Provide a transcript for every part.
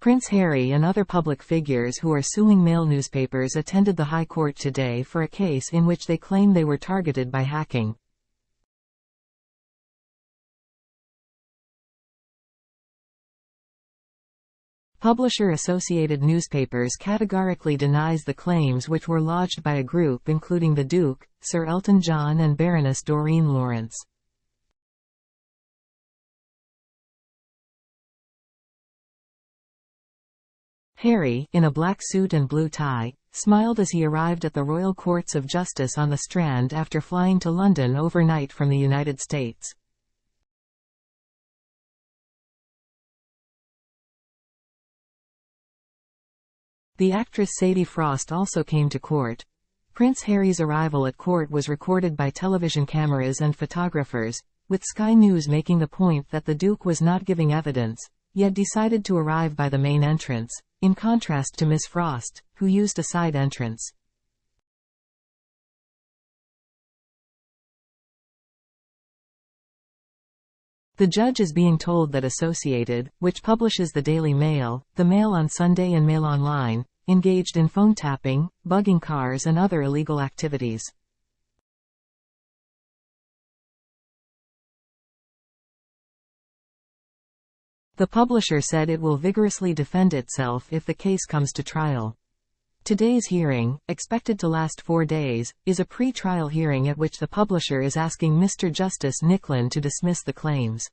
Prince Harry and other public figures who are suing mail newspapers attended the High Court today for a case in which they claim they were targeted by hacking. Publisher Associated Newspapers categorically denies the claims, which were lodged by a group including the Duke, Sir Elton John and Baroness Doreen Lawrence. Harry, in a black suit and blue tie, smiled as he arrived at the Royal Courts of Justice on the Strand after flying to London overnight from the United States. The actress Sadie Frost also came to court. Prince Harry's arrival at court was recorded by television cameras and photographers, with Sky News making the point that the Duke was not giving evidence, yet decided to arrive by the main entrance, in contrast to Miss Frost, who used a side entrance. The judge is being told that Associated, which publishes the Daily Mail, the Mail on Sunday and Mail Online, engaged in phone tapping, bugging cars and other illegal activities. The publisher said it will vigorously defend itself if the case comes to trial. Today's hearing, expected to last 4 days, is a pre-trial hearing at which the publisher is asking Mr. Justice Nicklin to dismiss the claims.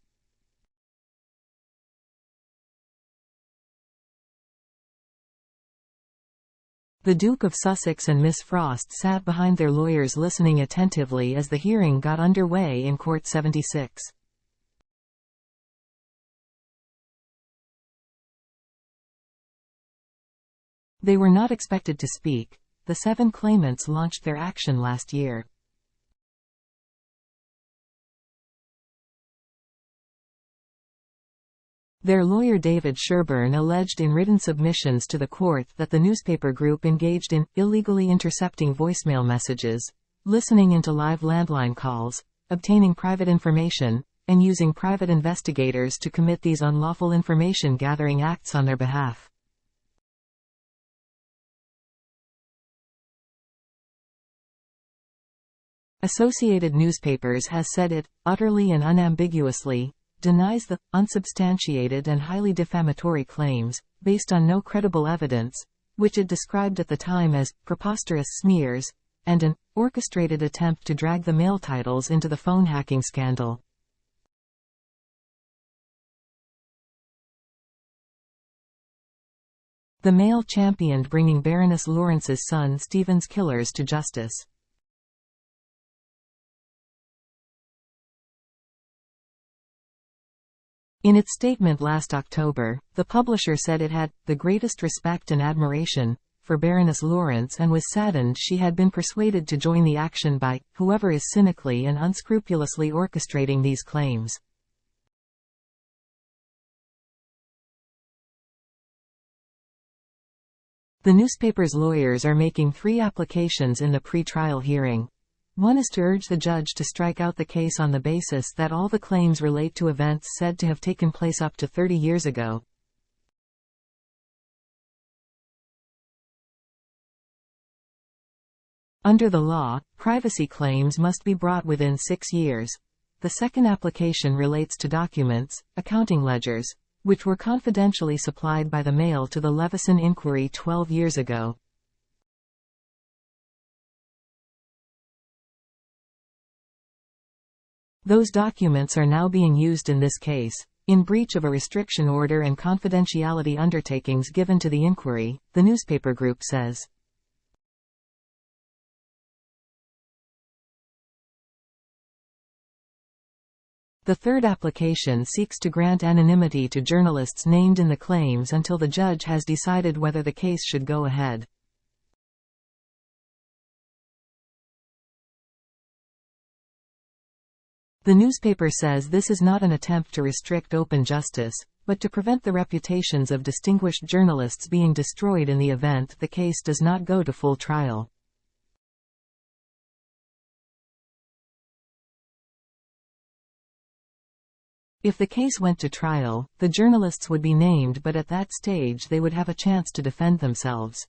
The Duke of Sussex and Miss Frost sat behind their lawyers listening attentively as the hearing got underway in Court 76. They were not expected to speak. The 7 claimants launched their action last year. Their lawyer David Sherburne alleged in written submissions to the court that the newspaper group engaged in illegally intercepting voicemail messages, listening into live landline calls, obtaining private information, and using private investigators to commit these unlawful information-gathering acts on their behalf. Associated Newspapers has said it, utterly and unambiguously, denies the unsubstantiated and highly defamatory claims, based on no credible evidence, which it described at the time as preposterous smears, and an orchestrated attempt to drag the Mail titles into the phone hacking scandal. The Mail championed bringing Baroness Lawrence's son Stephen's killers to justice. In its statement last October, the publisher said it had the greatest respect and admiration for Baroness Lawrence and was saddened she had been persuaded to join the action by whoever is cynically and unscrupulously orchestrating these claims. The newspaper's lawyers are making 3 applications in the pre-trial hearing. One is to urge the judge to strike out the case on the basis that all the claims relate to events said to have taken place up to 30 years ago. Under the law, privacy claims must be brought within 6 years. The second application relates to documents, accounting ledgers, which were confidentially supplied by the Mail to the Leveson inquiry 12 years ago. Those documents are now being used in this case, in breach of a restriction order and confidentiality undertakings given to the inquiry, the newspaper group says. The third application seeks to grant anonymity to journalists named in the claims until the judge has decided whether the case should go ahead. The newspaper says this is not an attempt to restrict open justice, but to prevent the reputations of distinguished journalists being destroyed in the event the case does not go to full trial. If the case went to trial, the journalists would be named, but at that stage they would have a chance to defend themselves.